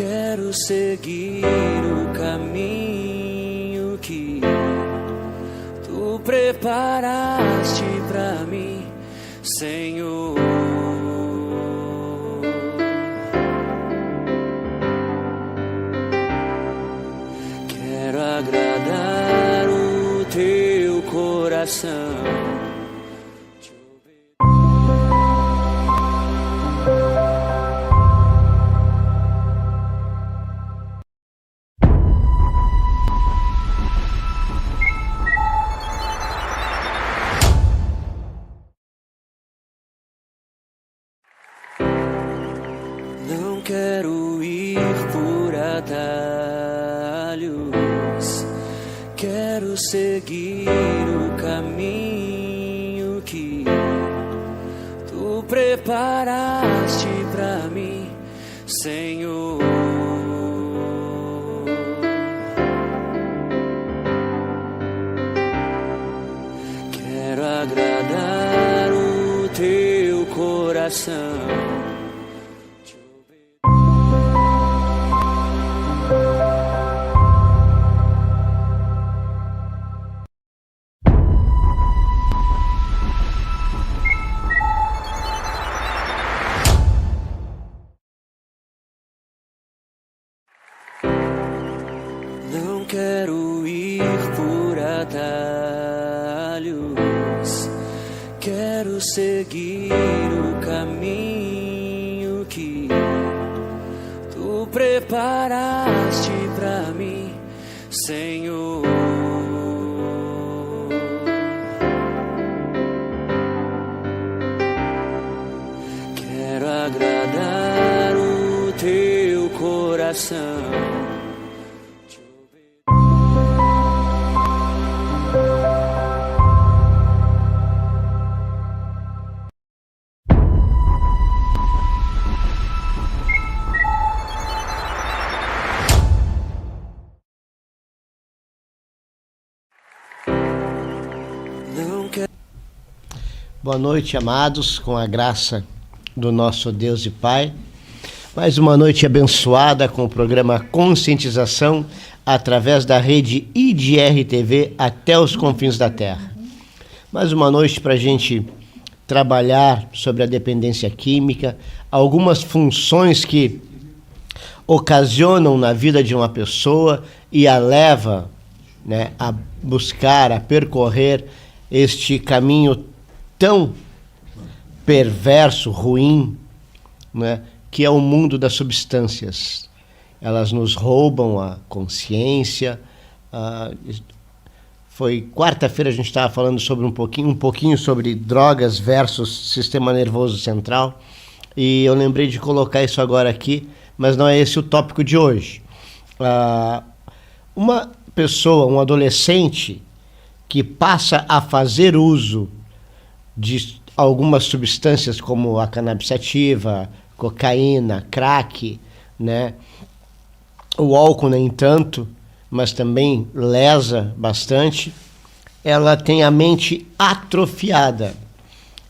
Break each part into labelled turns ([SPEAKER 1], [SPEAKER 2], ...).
[SPEAKER 1] Quero seguir o caminho que tu preparaste pra mim, Senhor. Quero agradar o teu coração. Não quero ir por atalhos, quero seguir o caminho que tu preparaste pra mim, Senhor. Quero agradar o teu coração. Não quero ir por atalhos, quero seguir o caminho que tu preparaste pra mim, Senhor. Quero agradar o teu coração.
[SPEAKER 2] Boa noite, amados, com a graça do nosso Deus e Pai. Mais uma noite abençoada com o programa Conscientização através da rede IDR TV até os confins da Terra. Mais uma noite para a gente trabalhar sobre a dependência química, algumas funções que ocasionam na vida de uma pessoa e a leva, né, a buscar, a percorrer este caminho tão perverso, ruim, né, que é o mundo das substâncias. Elas nos roubam a consciência. Foi quarta-feira, a gente estava falando sobre um pouquinho sobre drogas versus sistema nervoso central, e eu lembrei de colocar isso agora aqui, mas não é esse o tópico de hoje. Uma pessoa, um adolescente que passa a fazer uso de algumas substâncias como a cannabis sativa, cocaína, crack, né? O álcool nem tanto, mas também lesa bastante. Ela tem a mente atrofiada.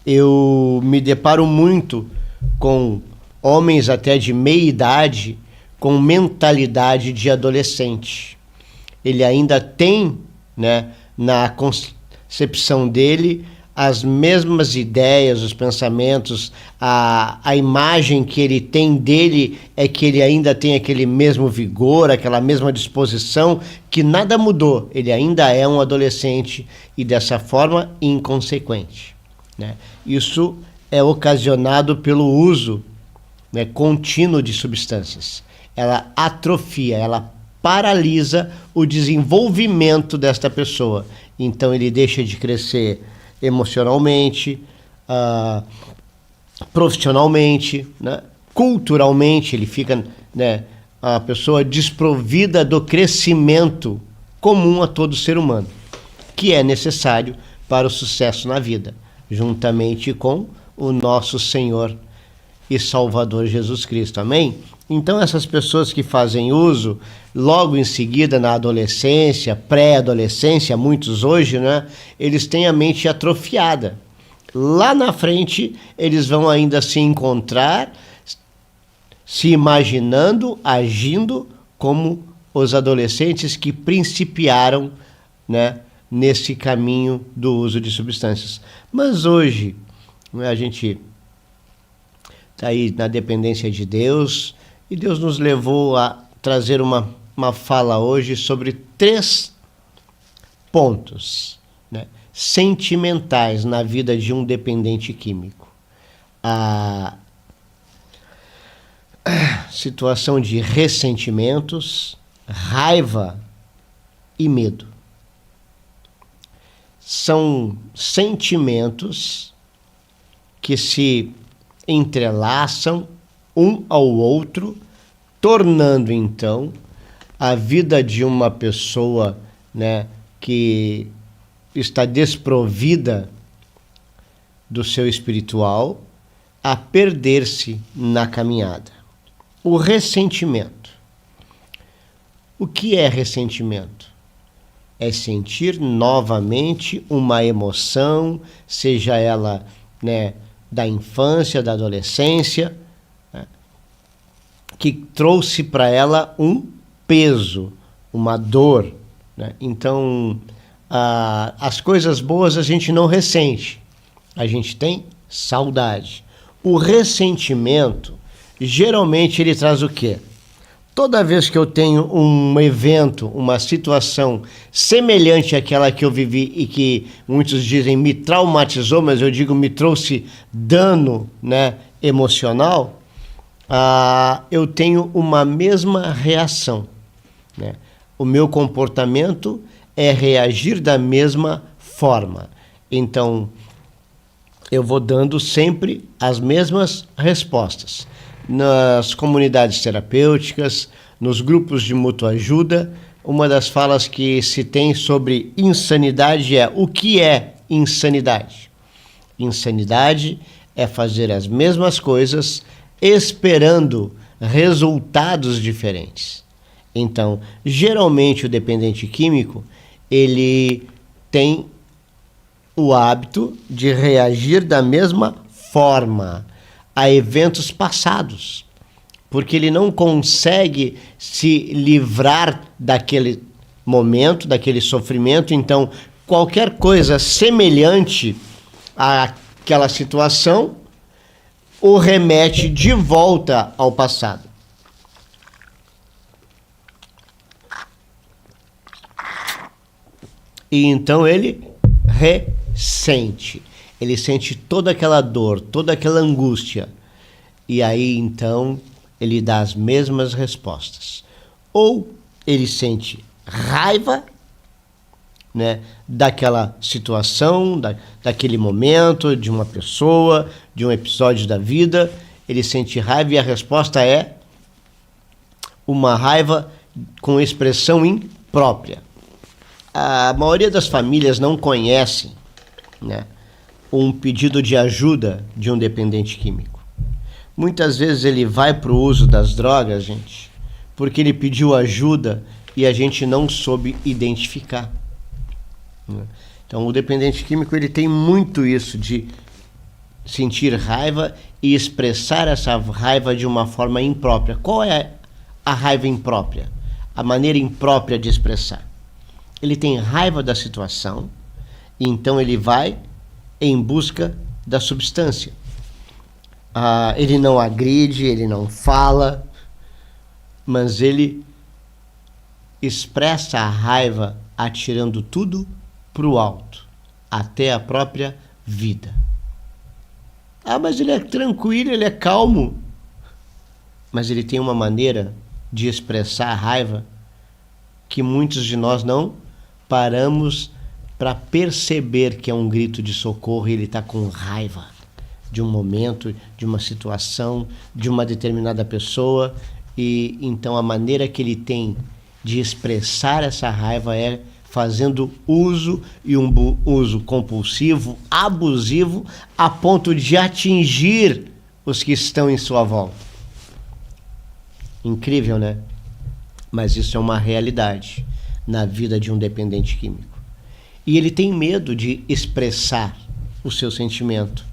[SPEAKER 2] Eu me deparo muito com homens até de meia idade com mentalidade de adolescente. Ele ainda tem, né, na concepção dele as mesmas ideias, os pensamentos, a imagem que ele tem dele é que ele ainda tem aquele mesmo vigor, aquela mesma disposição, que nada mudou. Ele ainda é um adolescente e dessa forma inconsequente, né? Isso é ocasionado pelo uso, né, contínuo de substâncias. Ela atrofia, ela paralisa o desenvolvimento desta pessoa. Então ele deixa de crescer emocionalmente, profissionalmente, né? Culturalmente, ele fica, né, a pessoa desprovida do crescimento comum a todo ser humano, que é necessário para o sucesso na vida, juntamente com o nosso Senhor e Salvador Jesus Cristo. Amém? Então essas pessoas que fazem uso logo em seguida na adolescência, pré-adolescência, muitos hoje, né, eles têm a mente atrofiada. Lá na frente eles vão ainda se encontrar se imaginando, agindo como os adolescentes que principiaram, né, nesse caminho do uso de substâncias. Mas hoje, né, a gente está aí na dependência de Deus, e Deus nos levou a trazer uma fala hoje sobre 3 pontos, né, sentimentais na vida de um dependente químico. A situação de ressentimentos, raiva e medo. São sentimentos que se entrelaçam um ao outro, tornando então a vida de uma pessoa, né, que está desprovida do seu espiritual a perder-se na caminhada. O ressentimento. O que é ressentimento? É sentir novamente uma emoção, seja ela, né, da infância, da adolescência, né, que trouxe para ela um peso, uma dor, né? Então, as coisas boas a gente não ressente, a gente tem saudade. O ressentimento, geralmente ele traz o quê? Toda vez que eu tenho um evento, uma situação semelhante àquela que eu vivi e que muitos dizem me traumatizou, mas eu digo me trouxe dano, né, emocional, eu tenho uma mesma reação, né? O meu comportamento é reagir da mesma forma. Então, eu vou dando sempre as mesmas respostas. Nas comunidades terapêuticas, nos grupos de mútua ajuda, uma das falas que se tem sobre insanidade é: o que é insanidade? Insanidade é fazer as mesmas coisas esperando resultados diferentes. Então, geralmente o dependente químico, ele tem o hábito de reagir da mesma forma a eventos passados, porque ele não consegue se livrar daquele momento, daquele sofrimento. Então, qualquer coisa semelhante àquela situação o remete de volta ao passado. E então ele ressente. Ele sente toda aquela dor, toda aquela angústia. E aí, então, ele dá as mesmas respostas. Ou ele sente raiva, né, daquela situação, daquele momento, de uma pessoa, de um episódio da vida. Ele sente raiva e a resposta é uma raiva com expressão imprópria. A maioria das famílias não conhecem, né, um pedido de ajuda de um dependente químico. Muitas vezes ele vai para o uso das drogas, gente, porque ele pediu ajuda e a gente não soube identificar. Então, o dependente químico, ele tem muito isso de sentir raiva e expressar essa raiva de uma forma imprópria. Qual é a raiva imprópria? A maneira imprópria de expressar. Ele tem raiva da situação, e então ele vai em busca da substância. Ele não agride, ele não fala, mas ele expressa a raiva atirando tudo para o alto, até a própria vida. Mas ele é tranquilo, ele é calmo. Mas ele tem uma maneira de expressar a raiva que muitos de nós não paramos para perceber que é um grito de socorro, e ele está com raiva de um momento, de uma situação, de uma determinada pessoa. E então a maneira que ele tem de expressar essa raiva é fazendo uso, e um uso compulsivo, abusivo, a ponto de atingir os que estão em sua volta. Incrível, né? Mas isso é uma realidade na vida de um dependente químico. E ele tem medo de expressar o seu sentimento,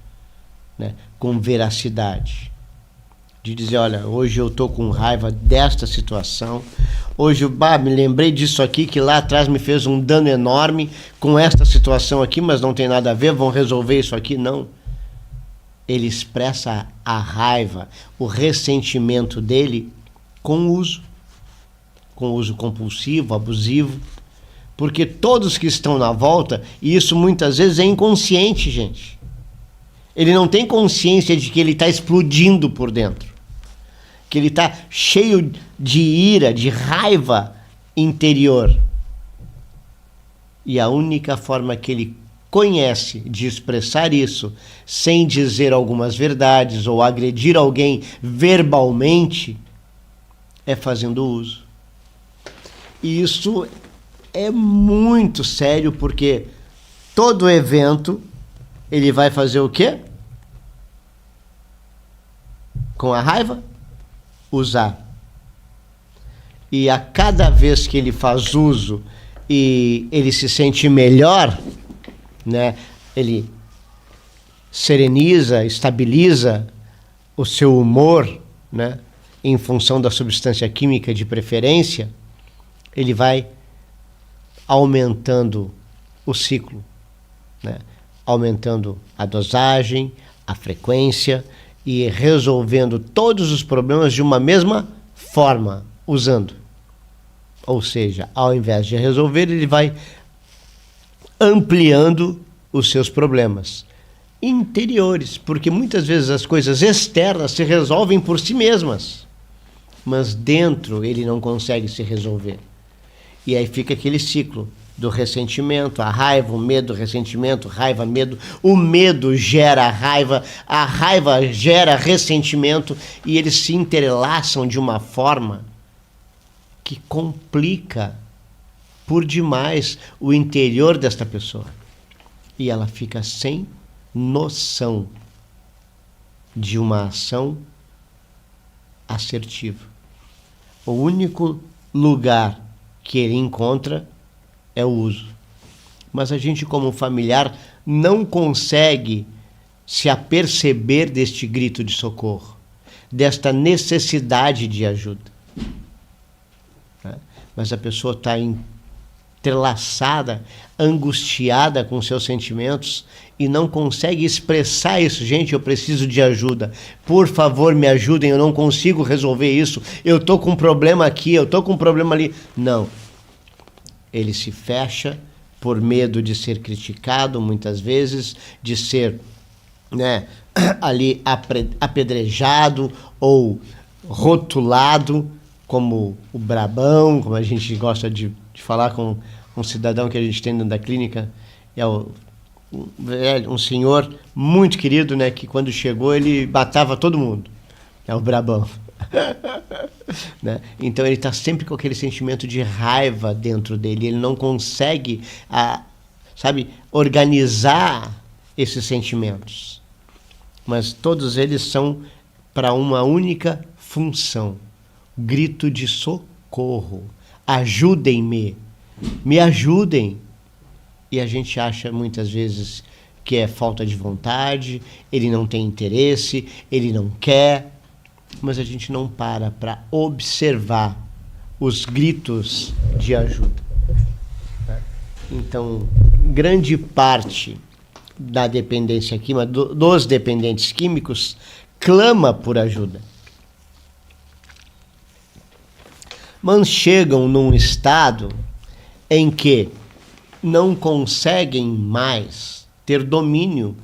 [SPEAKER 2] né, com veracidade, de dizer, olha, hoje eu estou com raiva desta situação, hoje me lembrei disso aqui, que lá atrás me fez um dano enorme com esta situação aqui, mas não tem nada a ver, vão resolver isso aqui, não. Ele expressa a raiva, o ressentimento dele com uso compulsivo, abusivo, porque todos que estão na volta, e isso muitas vezes é inconsciente, gente. Ele não tem consciência de que ele está explodindo por dentro, que ele está cheio de ira, de raiva interior. E a única forma que ele conhece de expressar isso, sem dizer algumas verdades ou agredir alguém verbalmente, é fazendo uso. E isso é muito sério, porque todo evento ele vai fazer o quê? Com a raiva? Usar. E a cada vez que ele faz uso e ele se sente melhor, né? Ele sereniza, estabiliza o seu humor, né? Em função da substância química de preferência, ele vai aumentando o ciclo, né? Aumentando a dosagem, a frequência e resolvendo todos os problemas de uma mesma forma, usando. Ou seja, ao invés de resolver, ele vai ampliando os seus problemas interiores, porque muitas vezes as coisas externas se resolvem por si mesmas, mas dentro ele não consegue se resolver. E aí fica aquele ciclo do ressentimento, a raiva, o medo, o ressentimento, raiva, medo. O medo gera raiva, a raiva gera ressentimento, e eles se entrelaçam de uma forma que complica por demais o interior desta pessoa. E ela fica sem noção de uma ação assertiva. O único lugar que ele encontra é o uso. Mas a gente, como familiar, não consegue se aperceber deste grito de socorro, desta necessidade de ajuda. Mas a pessoa está entrelaçada, angustiada com seus sentimentos e não consegue expressar isso. Gente, eu preciso de ajuda. Por favor, me ajudem, eu não consigo resolver isso. Eu estou com um problema aqui, eu estou com um problema ali. Não. Ele se fecha por medo de ser criticado, muitas vezes, de ser, né, ali apedrejado ou rotulado como o brabão, como a gente gosta de falar com um cidadão que a gente tem dentro da clínica. É um senhor muito querido, né, que quando chegou ele matava todo mundo. É o brabão. Né? Então ele está sempre com aquele sentimento de raiva dentro dele, ele não consegue, organizar esses sentimentos, mas todos eles são para uma única função: grito de socorro, ajudem-me, me ajudem. E a gente acha muitas vezes que é falta de vontade, ele não tem interesse, ele não quer. Mas a gente não para observar os gritos de ajuda. Então, grande parte da dependência química, dos dependentes químicos, clama por ajuda. Mas chegam num estado em que não conseguem mais ter domínio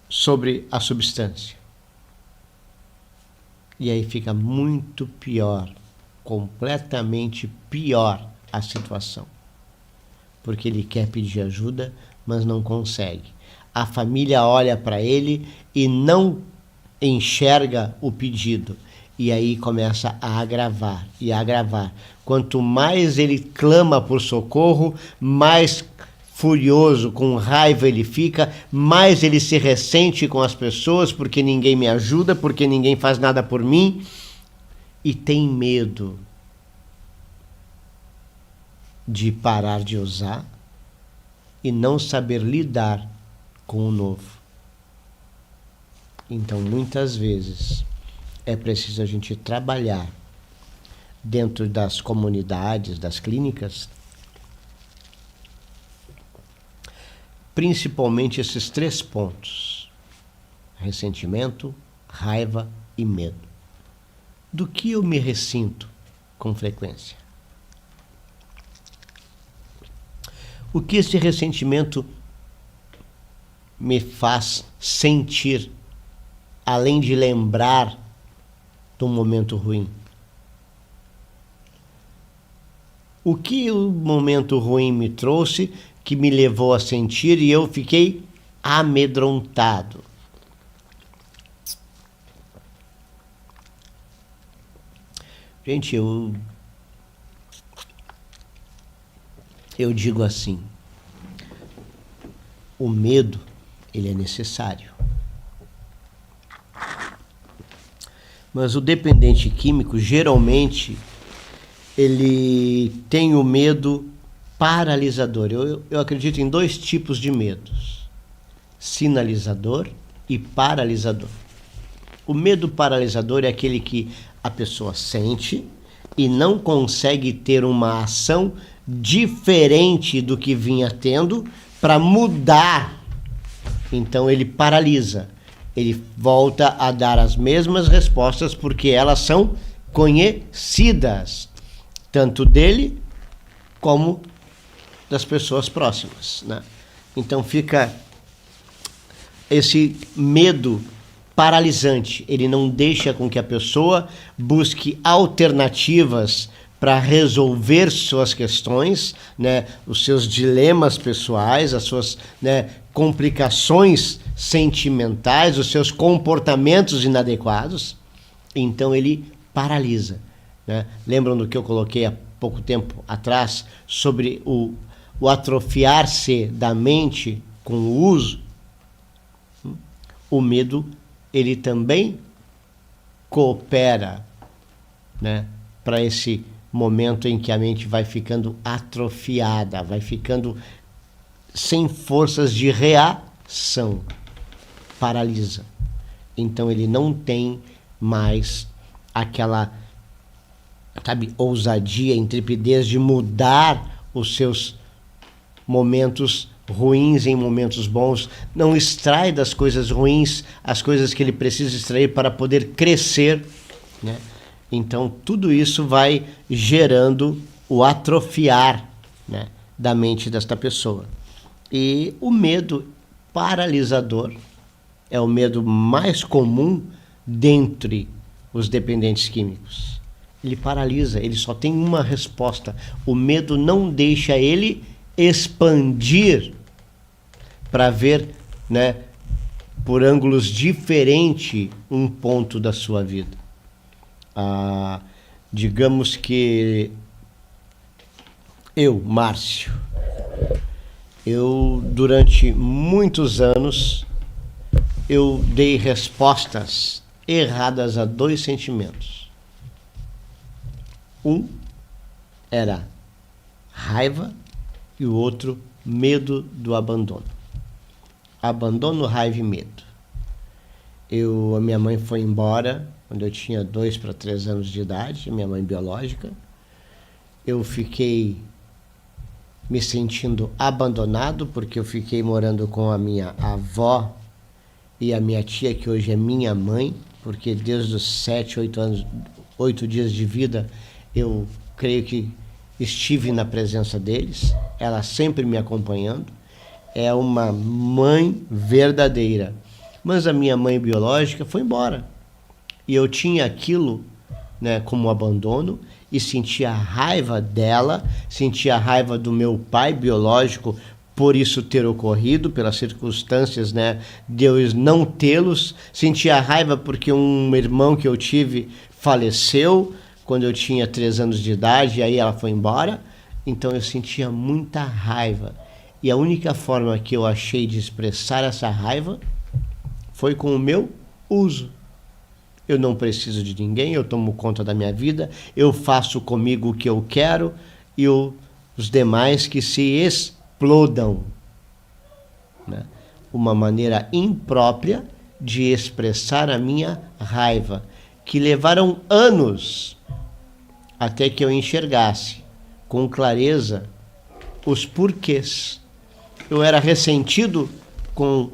[SPEAKER 2] sobre a substância. E aí fica muito pior, completamente pior a situação. Porque ele quer pedir ajuda, mas não consegue. A família olha para ele e não enxerga o pedido. E aí começa a agravar e agravar. Quanto mais ele clama por socorro, mais furioso, com raiva ele fica, mais ele se ressente com as pessoas, porque ninguém me ajuda, porque ninguém faz nada por mim, e tem medo de parar de usar e não saber lidar com o novo. Então, muitas vezes, é preciso a gente trabalhar dentro das comunidades, das clínicas, principalmente esses 3 pontos: ressentimento, raiva e medo. Do que eu me ressinto com frequência? O que esse ressentimento me faz sentir, além de lembrar do momento ruim? O que o momento ruim me trouxe que me levou a sentir e eu fiquei amedrontado? Gente, eu digo assim, o medo, ele é necessário. Mas o dependente químico, geralmente, ele tem o medo paralisador. Eu acredito em 2 tipos de medos: sinalizador e paralisador. O medo paralisador é aquele que a pessoa sente e não consegue ter uma ação diferente do que vinha tendo para mudar. Então ele paralisa. Ele volta a dar as mesmas respostas porque elas são conhecidas, tanto dele como das pessoas próximas, né? Então fica esse medo paralisante. Ele não deixa com que a pessoa busque alternativas para resolver suas questões, né, os seus dilemas pessoais, as suas, né, complicações sentimentais, os seus comportamentos inadequados. Então ele paralisa, né? Lembram do que eu coloquei há pouco tempo atrás sobre o atrofiar-se da mente com o uso? O medo, ele também coopera, né, para esse momento em que a mente vai ficando atrofiada, vai ficando sem forças de reação, paralisa. Então ele não tem mais aquela, sabe, ousadia, intrepidez de mudar os seus momentos ruins em momentos bons, não extrai das coisas ruins as coisas que ele precisa extrair para poder crescer, né? Então tudo isso vai gerando o atrofiar, né, da mente desta pessoa. E o medo paralisador é o medo mais comum dentre os dependentes químicos. Ele paralisa, ele só tem uma resposta. O medo não deixa ele expandir para ver, né, por ângulos diferentes um ponto da sua vida. Digamos que eu, Márcio, durante muitos anos eu dei respostas erradas a 2 sentimentos. Um era raiva e o outro medo do abandono. Abandono, raiva e medo. A minha mãe foi embora quando eu tinha 2 para 3 anos de idade, minha mãe biológica. Eu fiquei me sentindo abandonado porque eu fiquei morando com a minha avó e a minha tia, que hoje é minha mãe, porque desde os 7, 8 anos, 8 dias de vida, eu creio que estive na presença deles, ela sempre me acompanhando. É uma mãe verdadeira. Mas a minha mãe biológica foi embora. E eu tinha aquilo, né, como abandono, e sentia a raiva dela, sentia a raiva do meu pai biológico por isso ter ocorrido, pelas circunstâncias, né, de eu não tê-los, sentia a raiva porque um irmão que eu tive faleceu quando eu tinha 3 anos de idade, e aí ela foi embora. Então eu sentia muita raiva. E a única forma que eu achei de expressar essa raiva foi com o meu uso. Eu não preciso de ninguém, eu tomo conta da minha vida, eu faço comigo o que eu quero e os demais que se explodam, né? Uma maneira imprópria de expressar a minha raiva, que levaram anos até que eu enxergasse com clareza os porquês. Eu era ressentido com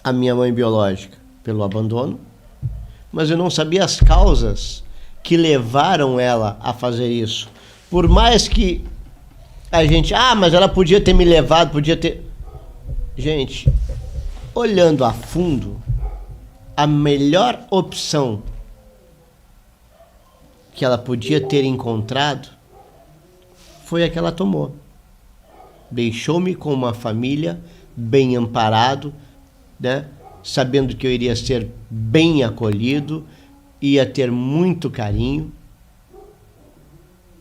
[SPEAKER 2] a minha mãe biológica pelo abandono, mas eu não sabia as causas que levaram ela a fazer isso. Por mais que a gente, mas ela podia ter me levado, podia ter... Gente, olhando a fundo, a melhor opção que ela podia ter encontrado foi a que ela tomou. Deixou-me com uma família bem amparado, né? Sabendo que eu iria ser bem acolhido, ia ter muito carinho,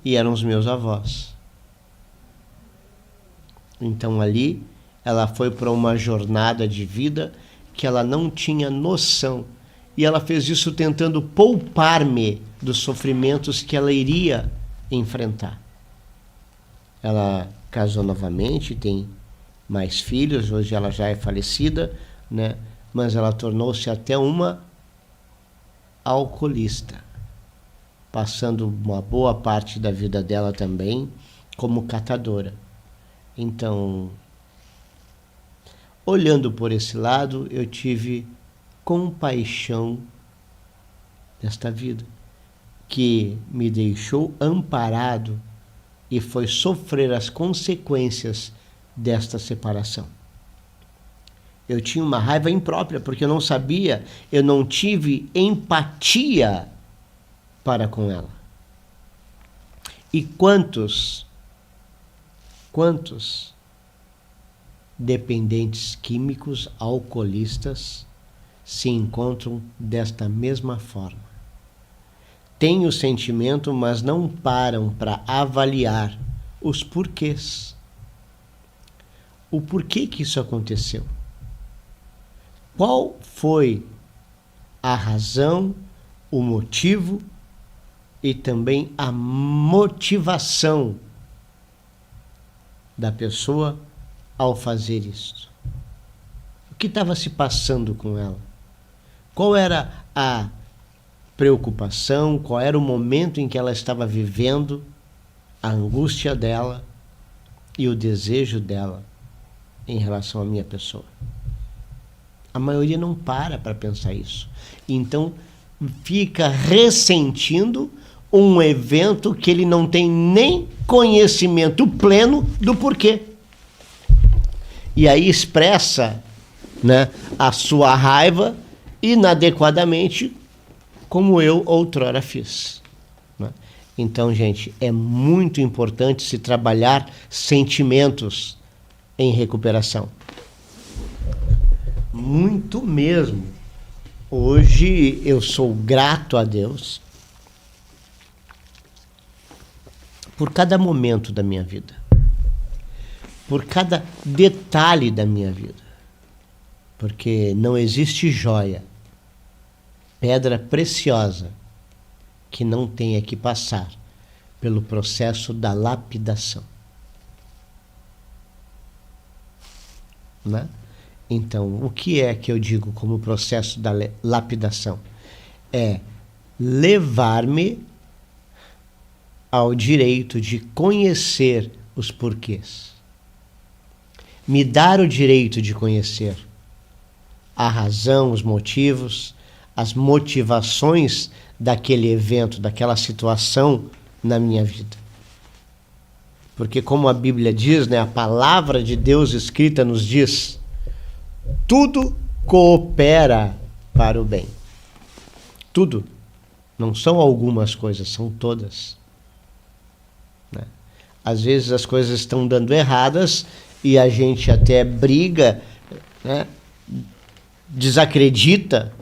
[SPEAKER 2] e eram os meus avós. Então ali ela foi para uma jornada de vida que ela não tinha noção, e ela fez isso tentando poupar-me dos sofrimentos que ela iria enfrentar. Ela casou novamente, tem mais filhos, hoje ela já é falecida, né? Mas ela tornou-se até uma alcoolista, passando uma boa parte da vida dela também como catadora. Então, olhando por esse lado, eu tive compaixão desta vida, que me deixou amparado e foi sofrer as consequências desta separação. Eu tinha uma raiva imprópria, porque eu não sabia, eu não tive empatia para com ela. E quantos dependentes químicos, alcoolistas, se encontram desta mesma forma? Têm o sentimento, mas não param para avaliar os porquês. O porquê que isso aconteceu? Qual foi a razão, o motivo e também a motivação da pessoa ao fazer isso? O que estava se passando com ela? Qual era a preocupação? Qual era o momento em que ela estava vivendo, a angústia dela e o desejo dela em relação à minha pessoa? A maioria não para pensar isso. Então, fica ressentindo um evento que ele não tem nem conhecimento pleno do porquê. E aí expressa, né, a sua raiva inadequadamente, como eu outrora fiz, né? Então, gente, é muito importante se trabalhar sentimentos em recuperação. Muito mesmo. Hoje eu sou grato a Deus por cada momento da minha vida, por cada detalhe da minha vida, porque não existe joia, pedra preciosa, que não tenha que passar pelo processo da lapidação, né? Então, o que é que eu digo como processo da lapidação? É levar-me ao direito de conhecer os porquês. Me dar o direito de conhecer a razão, os motivos, as motivações daquele evento, daquela situação na minha vida. Porque como a Bíblia diz, né, a palavra de Deus escrita nos diz: tudo coopera para o bem. Tudo. Não são algumas coisas, são todas, né? Às vezes as coisas estão dando erradas e a gente até briga, né? Desacredita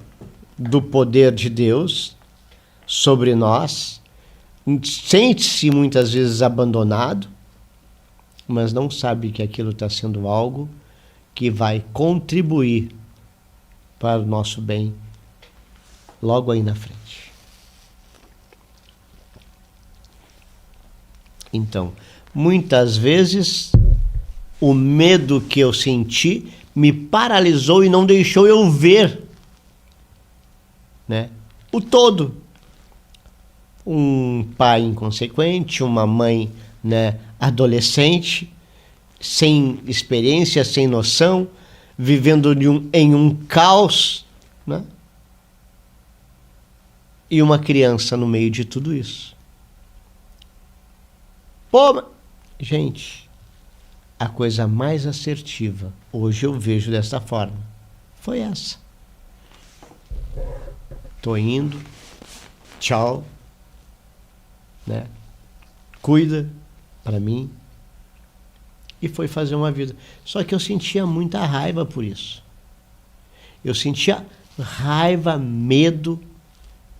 [SPEAKER 2] do poder de Deus sobre nós, sente-se muitas vezes abandonado, mas não sabe que aquilo está sendo algo que vai contribuir para o nosso bem logo aí na frente. Então, muitas vezes, o medo que eu senti me paralisou e não deixou eu ver, né, o todo. Um pai inconsequente, uma mãe, né, adolescente, sem experiência, sem noção, vivendo em um caos, né? E uma criança no meio de tudo isso. Pô, gente, a coisa mais assertiva, hoje eu vejo dessa forma, foi essa. Tô indo, tchau, né? Cuida para mim. E foi fazer uma vida. Só que eu sentia muita raiva por isso. Eu sentia raiva, medo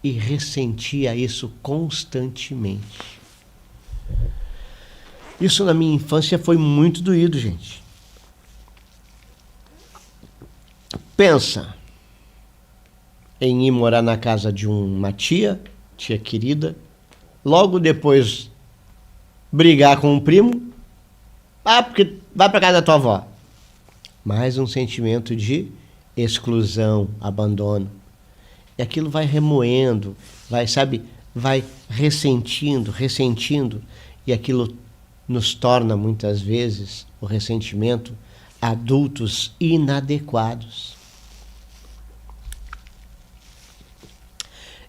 [SPEAKER 2] e ressentia isso constantemente. Isso na minha infância foi muito doído, gente. Pensa em ir morar na casa de uma tia querida, logo depois brigar com um primo, porque vai para casa da tua avó. Mais um sentimento de exclusão, abandono. E aquilo vai remoendo, vai ressentindo, e aquilo nos torna muitas vezes, o ressentimento, adultos inadequados.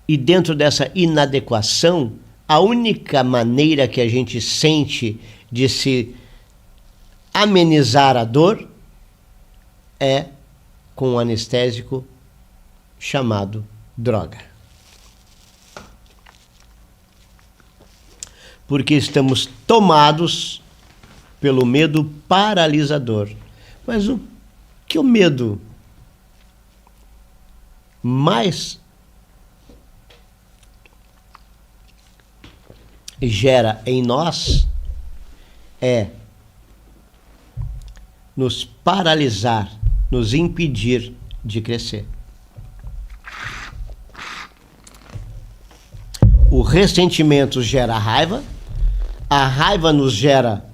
[SPEAKER 2] E dentro dessa inadequação, a única maneira que a gente sente de se amenizar a dor é com um anestésico chamado droga. Porque estamos tomados pelo medo paralisador. Mas o que o medo mais gera em nós é nos paralisar, nos impedir de crescer. O ressentimento gera raiva, a raiva nos gera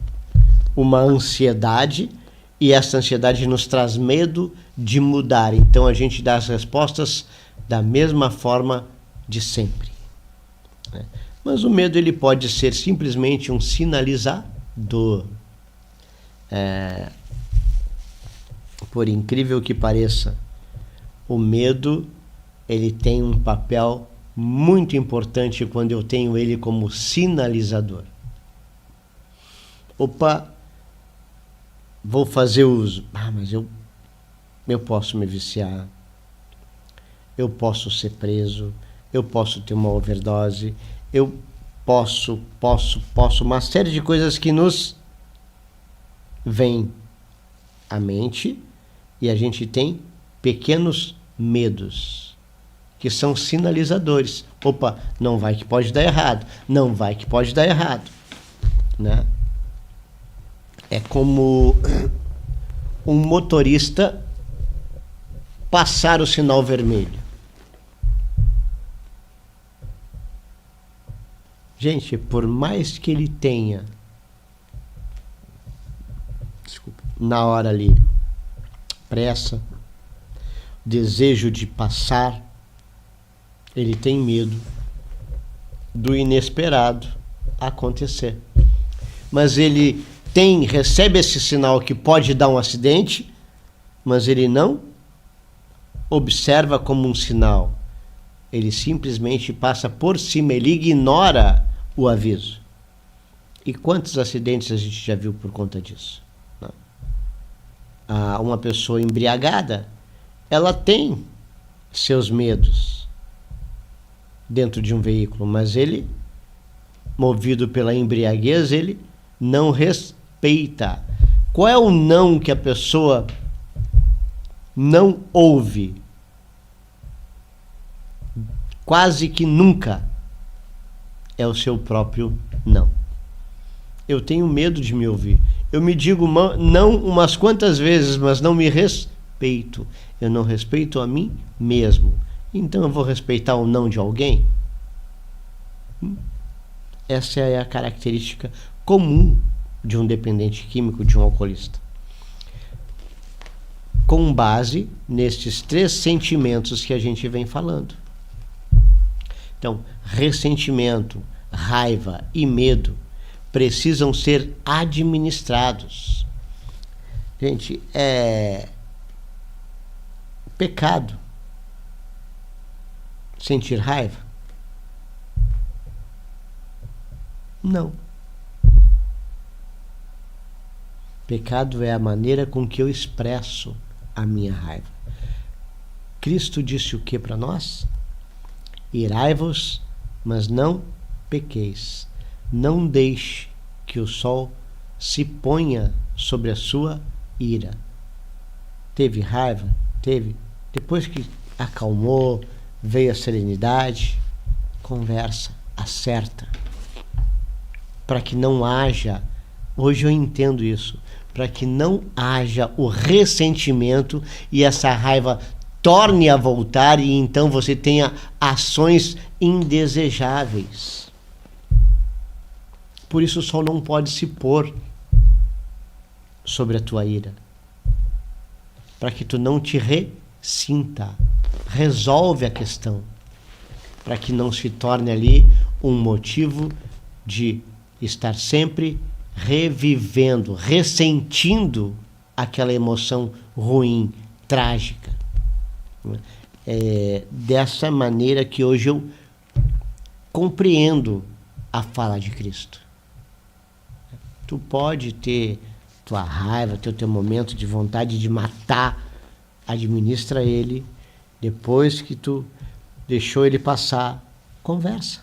[SPEAKER 2] uma ansiedade, e essa ansiedade nos traz medo de mudar. Então a gente dá as respostas da mesma forma de sempre. Mas o medo ele pode ser simplesmente um sinalizador. Por incrível que pareça, o medo ele tem um papel muito importante quando eu tenho ele como sinalizador. Opa, vou fazer uso. Mas eu posso me viciar, eu posso ser preso, eu posso ter uma overdose, eu posso, uma série de coisas que nos vêm à mente, e a gente tem pequenos medos que são sinalizadores. Opa, não vai que pode dar errado, não vai que pode dar errado, né? É como um motorista passar o sinal vermelho. Gente, por mais que ele tenha, na hora ali, pressa, desejo de passar, ele tem medo do inesperado acontecer. Mas ele recebe esse sinal que pode dar um acidente, mas ele não observa como um sinal. Ele simplesmente passa por cima, ele ignora o aviso. E quantos acidentes a gente já viu por conta disso? Uma pessoa embriagada, ela tem seus medos dentro de um veículo, mas ele, movido pela embriaguez, ele não respeita. Qual é o não que a pessoa não ouve? Quase que nunca é o seu próprio não. Eu tenho medo de me ouvir. Eu me digo não umas quantas vezes, mas não me respeito. Eu não respeito a mim mesmo. Então eu vou respeitar o não de alguém? Essa é a característica comum de um dependente químico, de um alcoolista. com base nestes 3 sentimentos que a gente vem falando. Então, ressentimento, raiva e medo precisam ser administrados. Gente, é pecado sentir raiva? Não. Pecado é a maneira com que eu expresso a minha raiva. Cristo disse o que para nós? Irai-vos, mas não pequeis. Não deixe que o sol se ponha sobre a sua ira. Teve raiva? Teve. Depois que acalmou, veio a serenidade, conversa, acerta. Para que não haja, hoje eu entendo isso, para que não haja o ressentimento e essa raiva torne a voltar e então você tenha ações indesejáveis. Por isso o sol não pode se pôr sobre a tua ira. Para que tu não te ressinta. Resolve a questão. Para que não se torne ali um motivo de estar sempre revivendo, ressentindo aquela emoção ruim, trágica. É dessa maneira que hoje eu compreendo a fala de Cristo. Tu pode ter tua raiva, ter o teu momento de vontade de matar, administra ele, depois que tu deixou ele passar, conversa.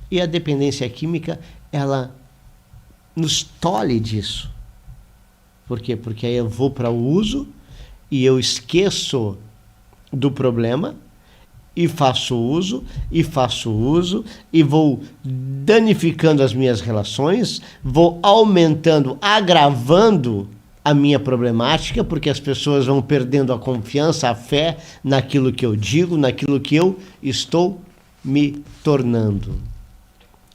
[SPEAKER 2] E a dependência química, ela nos tolhe disso. Por quê? Porque aí eu vou para o uso e eu esqueço do problema e faço uso e vou danificando as minhas relações, vou aumentando, agravando a minha problemática, porque as pessoas vão perdendo a confiança, a fé naquilo que eu digo, naquilo que eu estou me tornando.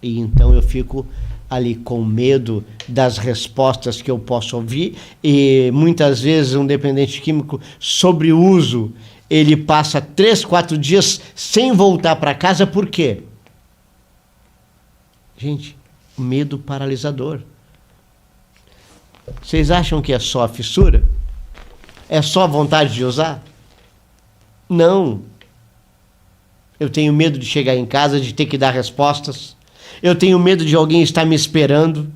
[SPEAKER 2] E então eu fico ali com medo das respostas que eu posso ouvir, e muitas vezes um dependente químico sobre o uso, ele passa 3, 4 dias sem voltar para casa. Por quê? Gente, medo paralisador. Vocês acham que é só a fissura? É só a vontade de usar? Não. Eu tenho medo de chegar em casa, de ter que dar respostas. Eu tenho medo de alguém estar me esperando.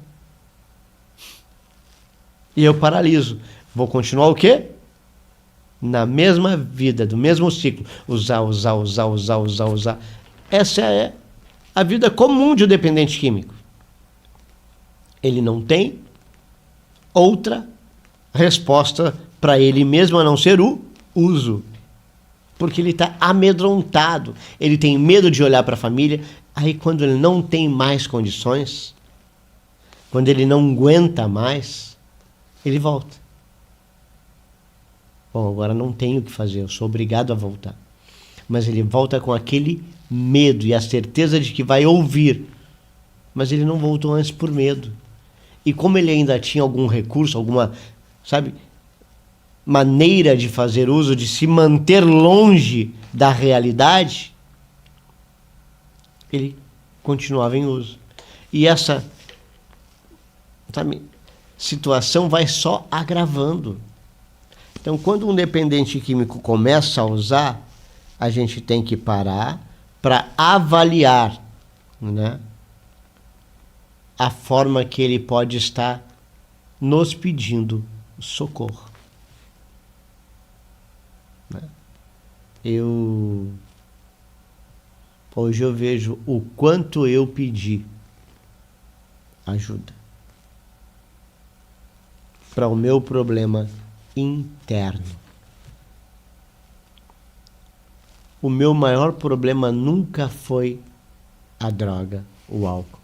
[SPEAKER 2] E eu paraliso. Vou continuar o quê? Na mesma vida, do mesmo ciclo. Usar. Essa é a vida comum de um dependente químico. Ele não tem outra resposta para ele mesmo a não ser o uso. Porque ele está amedrontado. Ele tem medo de olhar para a família. Aí quando ele não tem mais condições, quando ele não aguenta mais, ele volta. Bom, agora não tenho o que fazer, eu sou obrigado a voltar. Mas ele volta com aquele medo e a certeza de que vai ouvir. Mas ele não voltou antes por medo. E como ele ainda tinha algum recurso, alguma, maneira de fazer uso, de se manter longe da realidade, ele continuava em uso. E essa, situação vai só agravando. Então, quando um dependente químico começa a usar, a gente tem que parar para avaliar, né, a forma que ele pode estar nos pedindo socorro. Hoje eu vejo o quanto eu pedi ajuda para o meu problema interno. O meu maior problema nunca foi a droga, o álcool,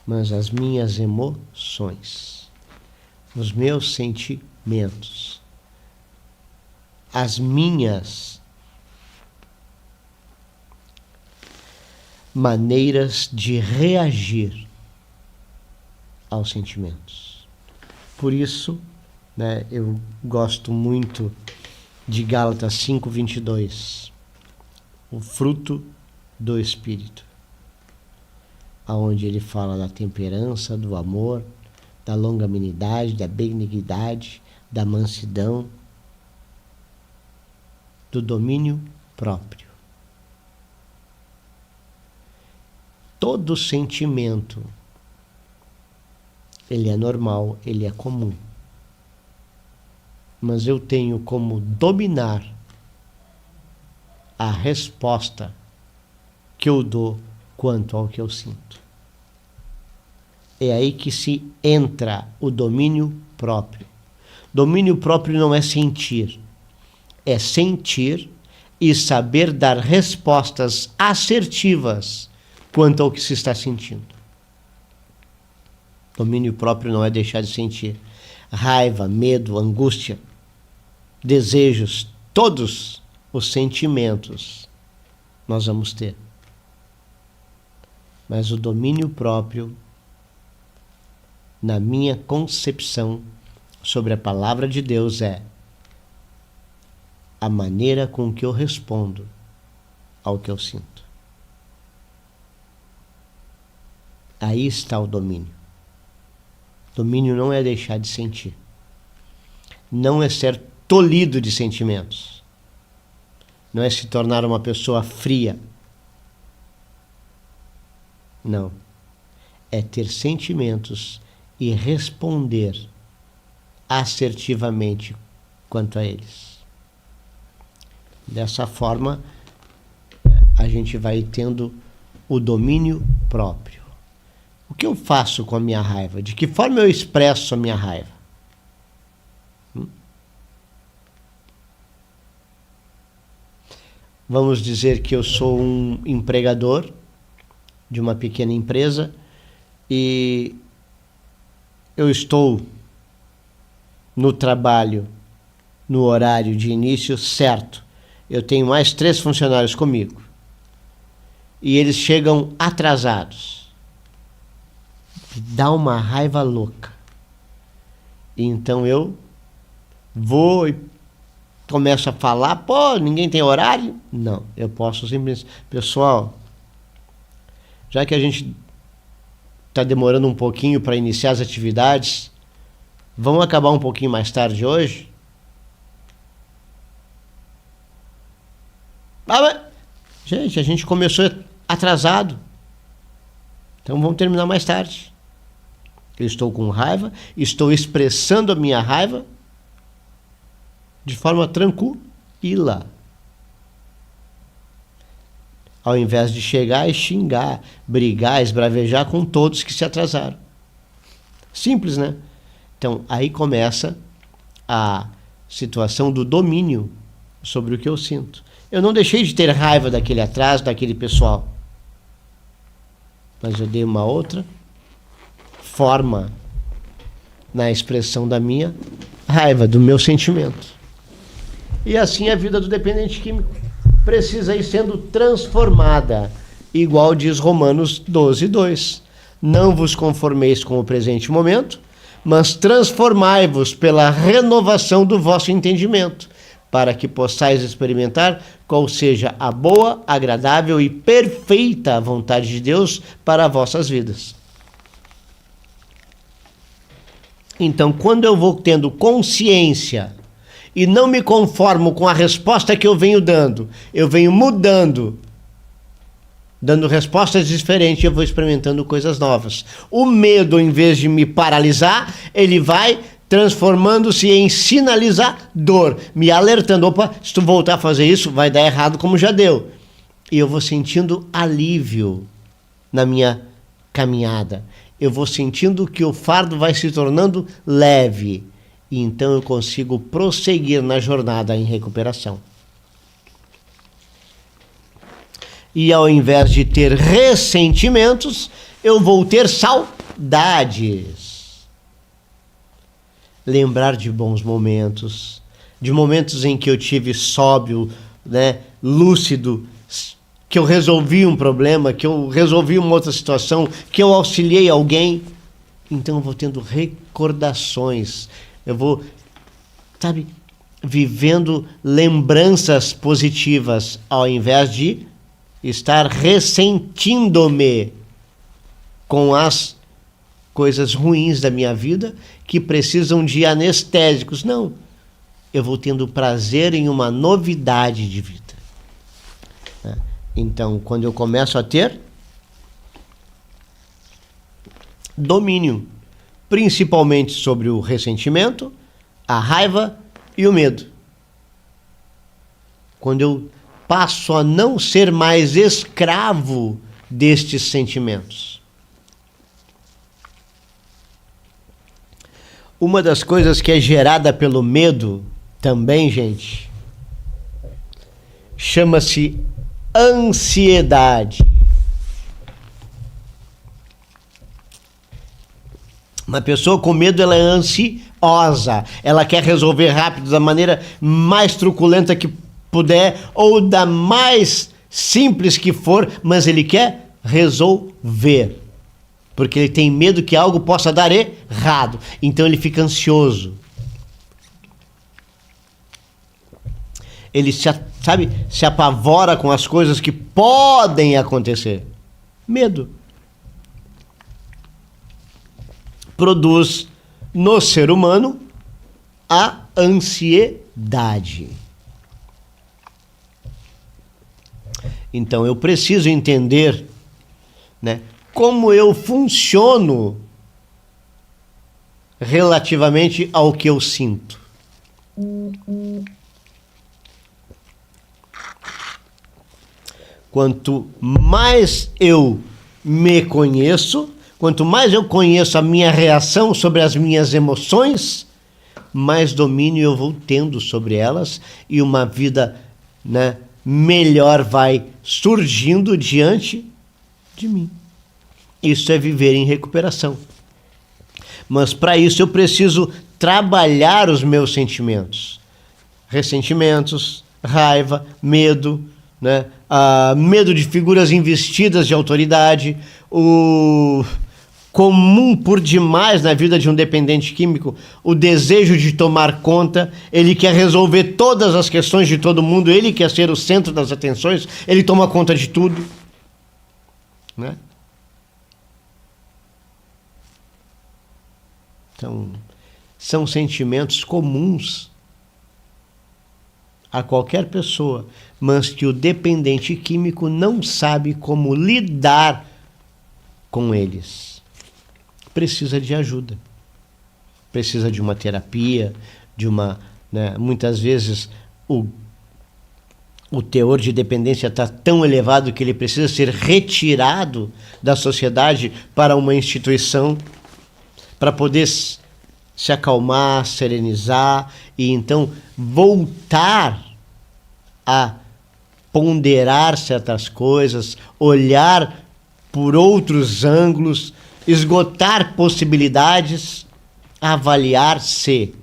[SPEAKER 2] mas as minhas emoções, os meus sentimentos, as minhas maneiras de reagir aos sentimentos. Por isso, né? Eu gosto muito de Gálatas 5:22, o fruto do Espírito, aonde ele fala da temperança, do amor, da longanimidade, da benignidade, da mansidão, do domínio próprio. Todo sentimento, ele é normal, ele é comum. Mas eu tenho como dominar a resposta que eu dou quanto ao que eu sinto. É aí que se entra o domínio próprio. Domínio próprio não é sentir. É sentir e saber dar respostas assertivas quanto ao que se está sentindo. Domínio próprio não é deixar de sentir. Raiva, medo, angústia, desejos, todos os sentimentos nós vamos ter. Mas o domínio próprio, na minha concepção sobre a palavra de Deus, é a maneira com que eu respondo ao que eu sinto. Aí está o domínio. Domínio não é deixar de sentir. Não é ser tolhido de sentimentos. Não é se tornar uma pessoa fria. Não. É ter sentimentos e responder assertivamente quanto a eles. Dessa forma, a gente vai tendo o domínio próprio. O que eu faço com a minha raiva? De que forma eu expresso a minha raiva? Vamos dizer que eu sou um empregador de uma pequena empresa e eu estou no trabalho, no horário de início certo. Eu tenho mais 3 funcionários comigo e eles chegam atrasados. Dá uma raiva louca. Então eu vou e começo a falar, pô, ninguém tem horário? Não, eu posso simplesmente, pessoal, já que a gente está demorando um pouquinho para iniciar as atividades, vamos acabar um pouquinho mais tarde hoje? Mas, gente, a gente começou atrasado, então vamos terminar mais tarde. Eu estou com raiva, estou expressando a minha raiva de forma tranquila. Ao invés de chegar e xingar, brigar, esbravejar com todos que se atrasaram. Simples, né? Então, aí começa a situação do domínio sobre o que eu sinto. Eu não deixei de ter raiva daquele atraso, daquele pessoal. Mas eu dei uma outra forma na expressão da minha raiva, do meu sentimento. E assim a vida do dependente químico precisa ir sendo transformada, igual diz Romanos 12:2. Não vos conformeis com o presente momento, mas transformai-vos pela renovação do vosso entendimento, para que possais experimentar qual seja a boa, agradável e perfeita vontade de Deus para vossas vidas. Então, quando eu vou tendo consciência e não me conformo com a resposta que eu venho dando, eu venho mudando, dando respostas diferentes, eu vou experimentando coisas novas. O medo, em vez de me paralisar, ele vai transformando-se em sinalizador, me alertando, opa, se tu voltar a fazer isso, vai dar errado como já deu. E eu vou sentindo alívio na minha caminhada. Eu vou sentindo que o fardo vai se tornando leve. E então eu consigo prosseguir na jornada em recuperação. E ao invés de ter ressentimentos, eu vou ter saudades. Lembrar de bons momentos, de momentos em que eu tive sóbrio, né, lúcido, que eu resolvi um problema, que eu resolvi uma outra situação, que eu auxiliei alguém. Então eu vou tendo recordações, eu vou sabe, vivendo lembranças positivas, ao invés de estar ressentindo-me com as coisas ruins da minha vida que precisam de anestésicos. Não, eu vou tendo prazer em uma novidade de vida. Então, quando eu começo a ter domínio, principalmente sobre o ressentimento, a raiva e o medo. Quando eu passo a não ser mais escravo destes sentimentos. Uma das coisas que é gerada pelo medo também, gente, chama-se ansiedade. Uma pessoa com medo, ela é ansiosa. Ela quer resolver rápido, da maneira mais truculenta que puder, ou da mais simples que for, mas ele quer resolver. Porque ele tem medo que algo possa dar errado. Então ele fica ansioso. Ele se apavora com as coisas que podem acontecer. Medo produz no ser humano a ansiedade. Então eu preciso entender, né, como eu funciono relativamente ao que eu sinto. Quanto mais eu me conheço, quanto mais eu conheço a minha reação sobre as minhas emoções, mais domínio eu vou tendo sobre elas e uma vida, né, melhor vai surgindo diante de mim. Isso é viver em recuperação. Mas para isso eu preciso trabalhar os meus sentimentos. Ressentimentos, raiva, medo, né? Medo de figuras investidas de autoridade, o comum por demais na vida de um dependente químico, o desejo de tomar conta. Ele quer resolver todas as questões de todo mundo, ele quer ser o centro das atenções, ele toma conta de tudo, né? Então, são sentimentos comuns a qualquer pessoa, mas que o dependente químico não sabe como lidar com eles. Precisa de ajuda. Precisa de uma terapia, de uma, né, muitas vezes o teor de dependência está tão elevado que ele precisa ser retirado da sociedade para uma instituição, para poder se acalmar, serenizar e então voltar a ponderar certas coisas, olhar por outros ângulos, esgotar possibilidades, avaliar-se,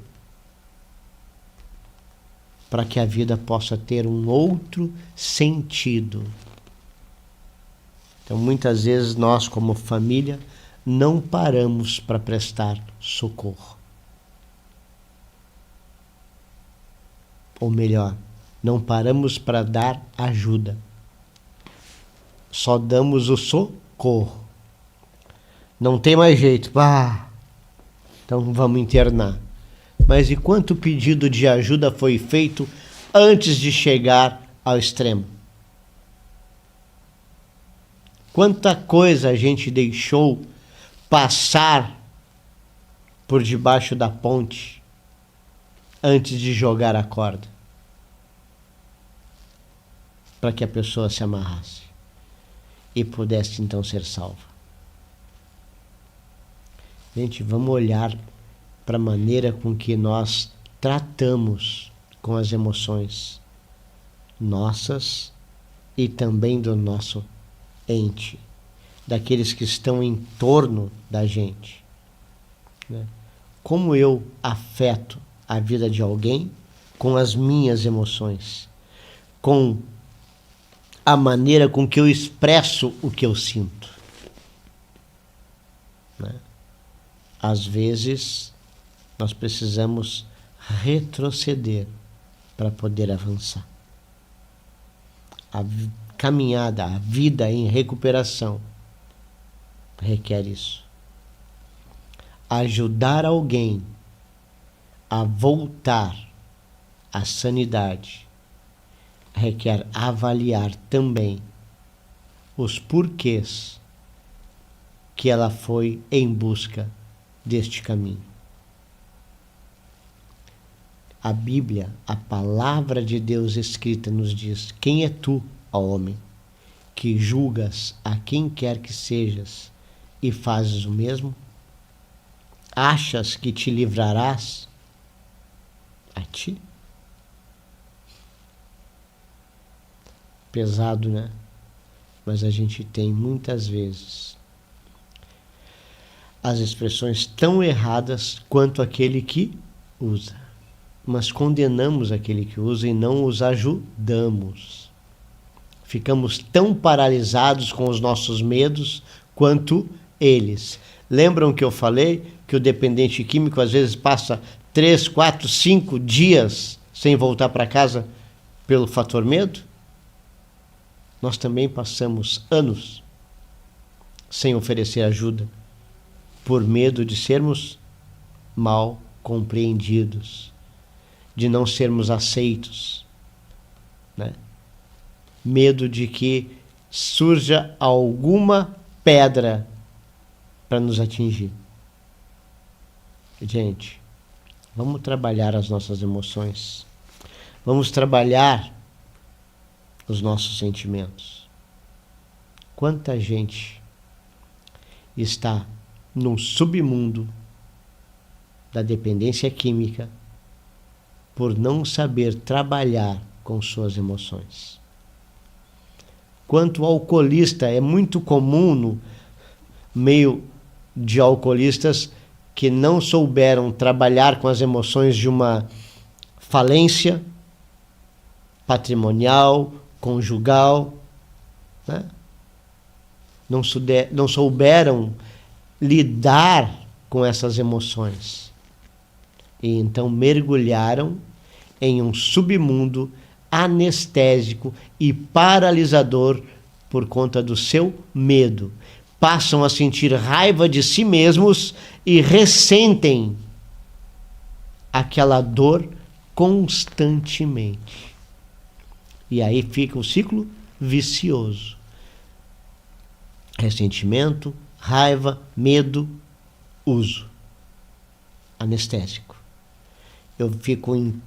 [SPEAKER 2] para que a vida possa ter um outro sentido. Então, muitas vezes nós, como família, não paramos para prestar socorro. Ou melhor, não paramos para dar ajuda. Só damos o socorro. Não tem mais jeito. Então vamos internar. Mas e quanto pedido de ajuda foi feito antes de chegar ao extremo? Quanta coisa a gente deixou passar por debaixo da ponte antes de jogar a corda, para que a pessoa se amarrasse e pudesse então ser salva. Gente, vamos olhar para a maneira com que nós tratamos com as emoções nossas e também do nosso ente, daqueles que estão em torno da gente, né? Como eu afeto a vida de alguém com as minhas emoções, com a maneira com que eu expresso o que eu sinto, né? Às vezes nós precisamos retroceder para poder avançar. A caminhada, a vida em recuperação requer isso. Ajudar alguém a voltar à sanidade requer avaliar também os porquês que ela foi em busca deste caminho. A Bíblia, a palavra de Deus escrita, nos diz: quem é tu, ó homem, que julgas a quem quer que sejas e fazes o mesmo? Achas que te livrarás a ti? Pesado, né? Mas a gente tem muitas vezes as expressões tão erradas quanto aquele que usa. Mas condenamos aquele que usa e não os ajudamos. Ficamos tão paralisados com os nossos medos quanto eles. Lembram que eu falei que o dependente químico às vezes passa 3, 4, 5 dias sem voltar para casa pelo fator medo? Nós também passamos anos sem oferecer ajuda por medo de sermos mal compreendidos, de não sermos aceitos, né? Medo de que surja alguma pedra para nos atingir. Gente, vamos trabalhar as nossas emoções. Vamos trabalhar os nossos sentimentos. Quanta gente está num submundo da dependência química por não saber trabalhar com suas emoções. Quanto alcoolista, é muito comum no meio de alcoolistas que não souberam trabalhar com as emoções de uma falência patrimonial, conjugal, né? Não souberam lidar com essas emoções. E então mergulharam em um submundo anestésico e paralisador por conta do seu medo. Passam a sentir raiva de si mesmos e ressentem aquela dor constantemente. E aí fica o ciclo vicioso. Ressentimento, raiva, medo, uso anestésico. Eu fico em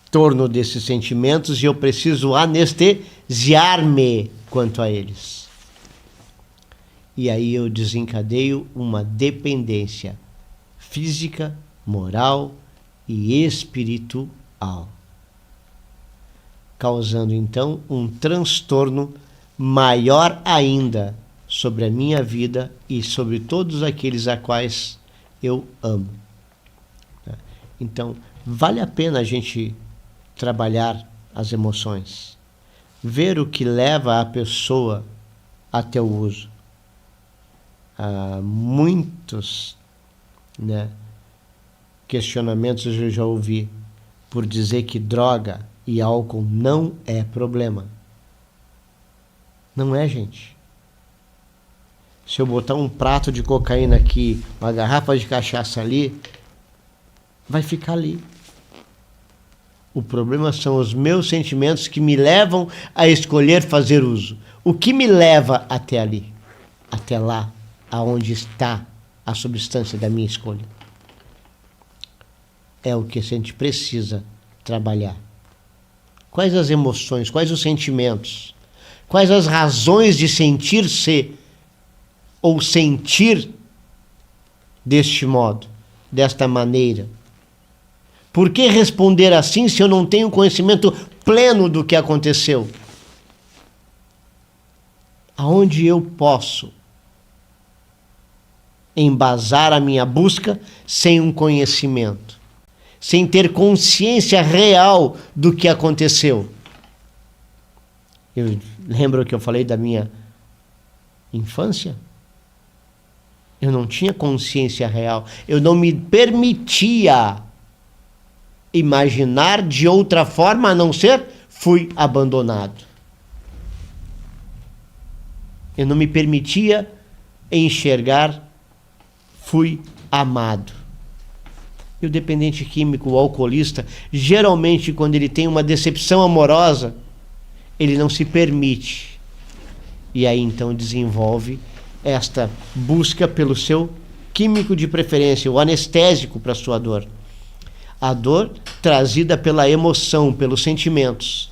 [SPEAKER 2] torno desses sentimentos e eu preciso anestesiar-me quanto a eles. E aí eu desencadeio uma dependência física, moral e espiritual, causando então um transtorno maior ainda sobre a minha vida e sobre todos aqueles a quais eu amo. Então, vale a pena a gente trabalhar as emoções, ver o que leva a pessoa até o uso. Há muitos, né, questionamentos eu já ouvi por dizer que droga e álcool não é problema. Não é, gente. Se eu botar um prato de cocaína aqui, uma garrafa de cachaça ali, vai ficar ali. O problema são os meus sentimentos que me levam a escolher fazer uso. O que me leva até ali? Até lá, aonde está a substância da minha escolha. É o que a gente precisa trabalhar. Quais as emoções, quais os sentimentos, quais as razões de sentir-se ou sentir deste modo, desta maneira? Por que responder assim se eu não tenho conhecimento pleno do que aconteceu? Aonde eu posso embasar a minha busca sem um conhecimento, sem ter consciência real do que aconteceu? Eu lembro que eu falei da minha infância? Eu não tinha consciência real. Eu não me permitia imaginar de outra forma a não ser fui abandonado. Eu não me permitia enxergar fui amado. E o dependente químico, o alcoolista, geralmente quando ele tem uma decepção amorosa, ele não se permite. E aí então desenvolve esta busca pelo seu químico de preferência, o anestésico para a sua dor. A dor trazida pela emoção, pelos sentimentos.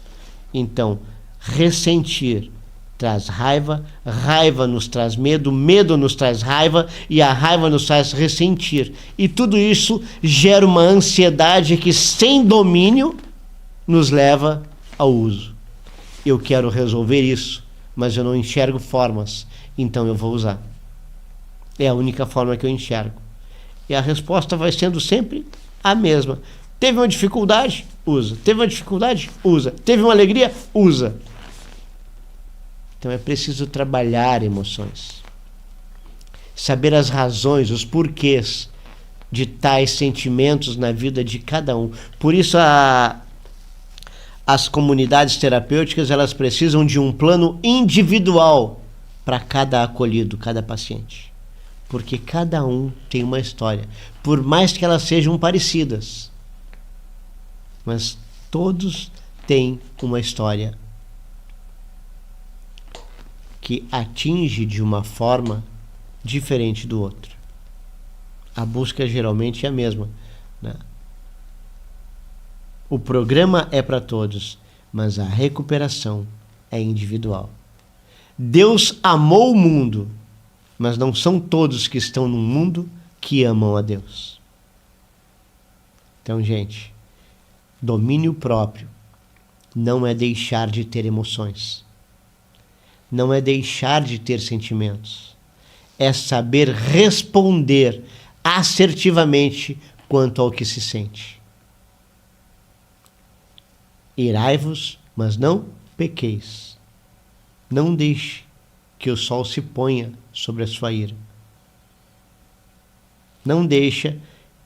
[SPEAKER 2] Então, ressentir traz raiva, raiva nos traz medo, medo nos traz raiva e a raiva nos faz ressentir. E tudo isso gera uma ansiedade que, sem domínio, nos leva ao uso. Eu quero resolver isso, mas eu não enxergo formas, então eu vou usar. É a única forma que eu enxergo. E a resposta vai sendo sempre a mesma. Teve uma dificuldade? Usa. Teve uma dificuldade? Usa. Teve uma alegria? Usa. Então é preciso trabalhar emoções. Saber as razões, os porquês de tais sentimentos na vida de cada um. Por isso as comunidades terapêuticas, elas precisam de um plano individual para cada acolhido, cada paciente. Porque cada um tem uma história. Por mais que elas sejam parecidas. Mas todos têm uma história que atinge de uma forma diferente do outro. A busca geralmente é a mesma, né? O programa é para todos, mas a recuperação é individual. Deus amou o mundo, mas não são todos que estão no mundo que amam a Deus. Então, gente, domínio próprio não é deixar de ter emoções. Não é deixar de ter sentimentos. É saber responder assertivamente quanto ao que se sente. Irai-vos, mas não pequeis. Não deixe que o sol se ponha sobre a sua ira. Não deixa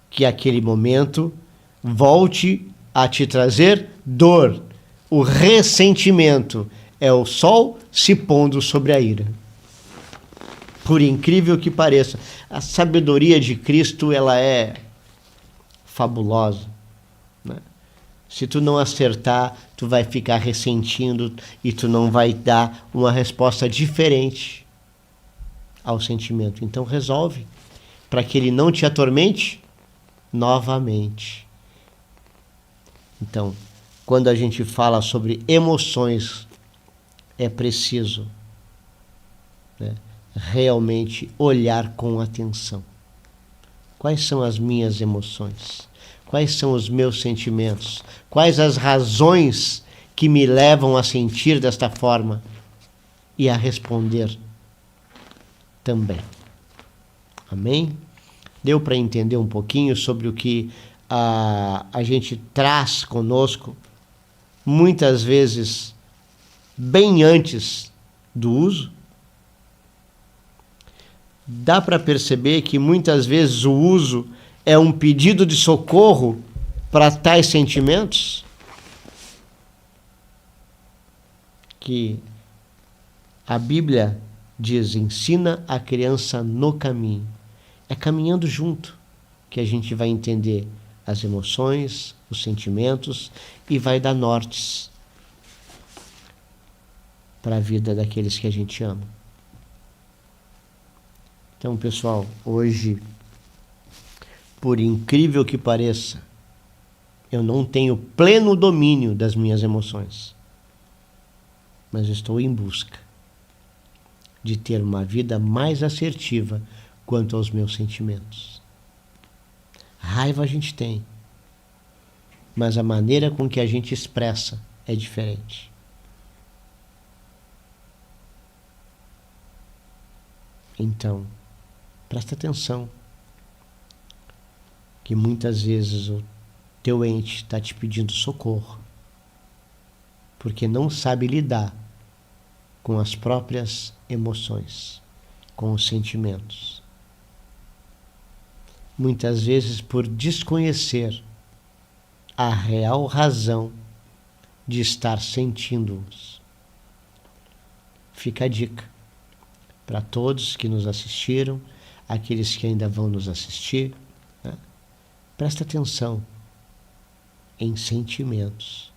[SPEAKER 2] que aquele momento volte a te trazer dor. O ressentimento é o sol se pondo sobre a ira. Por incrível que pareça, a sabedoria de Cristo, ela é fabulosa, né? Se tu não acertar, tu vai ficar ressentindo e tu não vai dar uma resposta diferente ao sentimento. Então resolve, para que ele não te atormente novamente. Então, quando a gente fala sobre emoções, é preciso, né, realmente olhar com atenção. Quais são as minhas emoções? Quais são os meus sentimentos? Quais as razões que me levam a sentir desta forma e a responder também? Amém? Deu para entender um pouquinho sobre o que a gente traz conosco, muitas vezes bem antes do uso? Dá para perceber que muitas vezes o uso é um pedido de socorro para tais sentimentos? Que a Bíblia diz, ensina a criança no caminho. É caminhando junto que a gente vai entender as emoções, os sentimentos e vai dar nortes para a vida daqueles que a gente ama. Então, pessoal, hoje, por incrível que pareça, eu não tenho pleno domínio das minhas emoções, mas estou em busca de ter uma vida mais assertiva quanto aos meus sentimentos. Raiva a gente tem, mas a maneira com que a gente expressa é diferente. Então, presta atenção, que muitas vezes o teu ente está te pedindo socorro, porque não sabe lidar com as próprias emoções, com os sentimentos. muitas vezes por desconhecer a real razão de estar sentindo-os. Fica a dica para todos que nos assistiram, aqueles que ainda vão nos assistir, né? Presta atenção em sentimentos,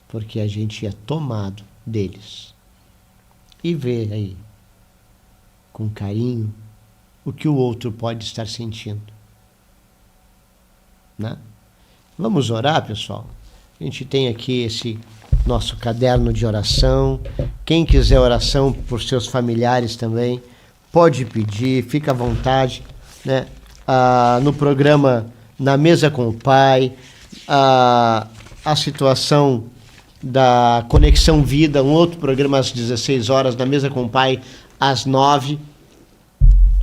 [SPEAKER 2] porque a gente é tomado deles. E vê aí, com carinho, o que o outro pode estar sentindo, né? Vamos orar, pessoal? A gente tem aqui esse nosso caderno de oração. Quem quiser oração por seus familiares também, pode pedir, fica à vontade, né? No programa Na Mesa com o Pai, a situação da Conexão Vida, um outro programa às 16 horas, Na Mesa com o Pai, às 9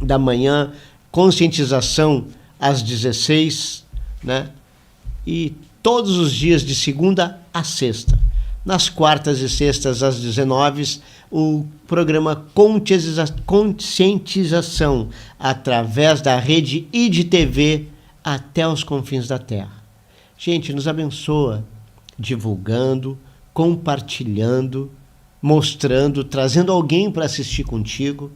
[SPEAKER 2] da manhã, conscientização às 16, né? E todos os dias de segunda a sexta. Nas quartas e sextas às 19, o programa Conscientização, através da rede IDTV até os confins da Terra. Gente, nos abençoa, divulgando, compartilhando, mostrando, trazendo alguém para assistir contigo,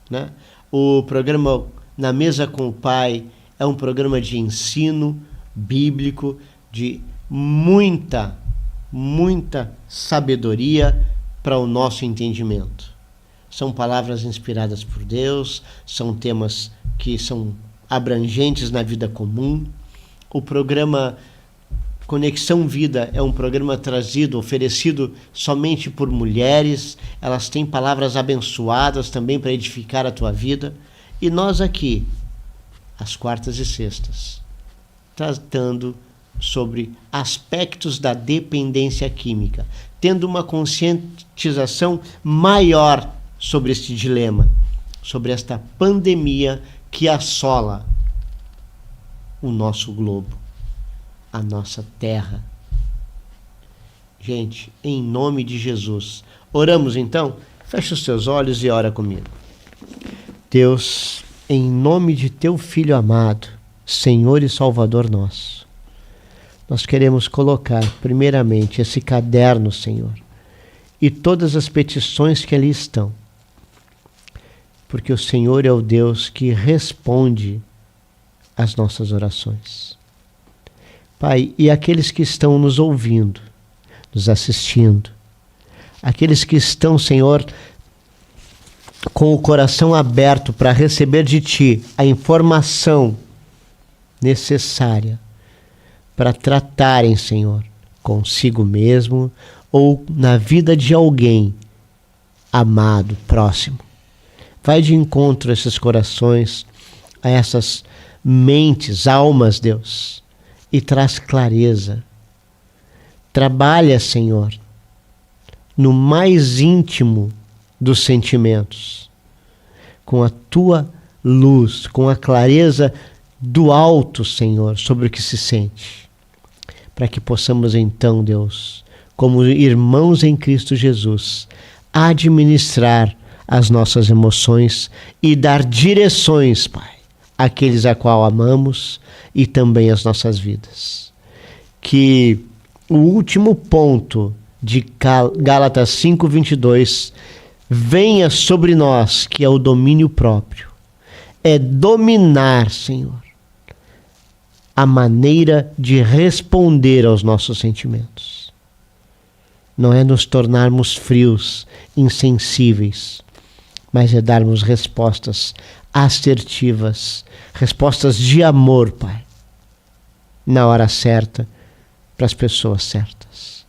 [SPEAKER 2] né? O programa Na Mesa com o Pai é um programa de ensino bíblico, de muita sabedoria para o nosso entendimento. São palavras inspiradas por Deus, são temas que são abrangentes na vida comum. O programa Conexão Vida é um programa oferecido somente por mulheres. Elas têm palavras abençoadas também para edificar a tua vida. E nós aqui, às quartas e sextas, tratando sobre aspectos da dependência química, tendo uma conscientização maior sobre este dilema, sobre esta pandemia que assola o nosso globo, a nossa terra. Gente, em nome de Jesus, oramos então? Fecha os teus olhos e ora comigo. Deus, em nome de teu Filho amado, Senhor e Salvador nosso, nós queremos colocar primeiramente esse caderno, Senhor, e todas as petições que ali estão, porque o Senhor é o Deus que responde às nossas orações. Pai, e aqueles que estão nos ouvindo, nos assistindo, aqueles que estão, Senhor, com o coração aberto para receber de Ti a informação necessária para tratarem, Senhor, consigo mesmo ou na vida de alguém amado, próximo. Vai de encontro a esses corações, a essas mentes, almas, Deus, e traz clareza. Trabalha, Senhor, no mais íntimo dos sentimentos, com a Tua luz, com a clareza do alto, Senhor, sobre o que se sente, para que possamos então, Deus, como irmãos em Cristo Jesus, administrar as nossas emoções e dar direções, Pai, àqueles a qual amamos e também às nossas vidas. Que o último ponto de Gálatas 5:22 venha sobre nós, que é o domínio próprio. É dominar, Senhor, a maneira de responder aos nossos sentimentos. Não é nos tornarmos frios, insensíveis, mas é darmos respostas assertivas, respostas de amor, Pai, na hora certa, para as pessoas certas.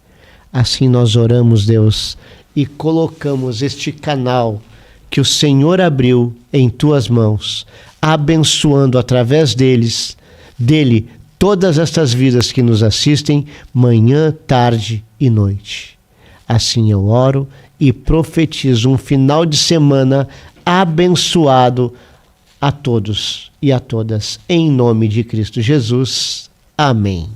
[SPEAKER 2] Assim nós oramos, Deus, e colocamos este canal que o Senhor abriu em Tuas mãos, abençoando através dele todas estas vidas que nos assistem, manhã, tarde e noite. Assim eu oro e profetizo um final de semana abençoado a todos e a todas, em nome de Cristo Jesus. Amém.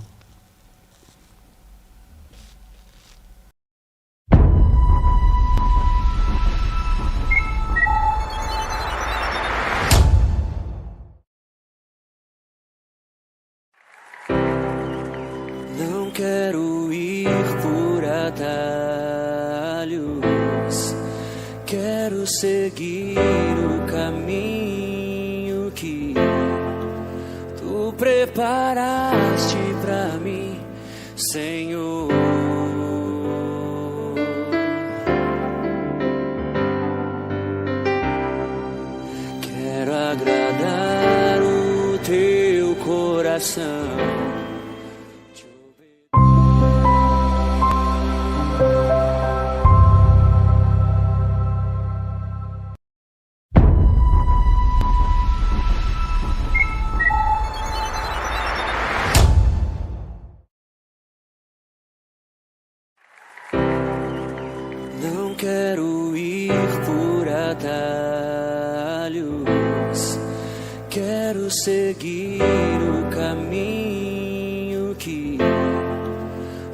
[SPEAKER 1] seguir o caminho que tu preparaste pra mim, Senhor. Quero agradar o teu coração. Não quero ir por atalhos,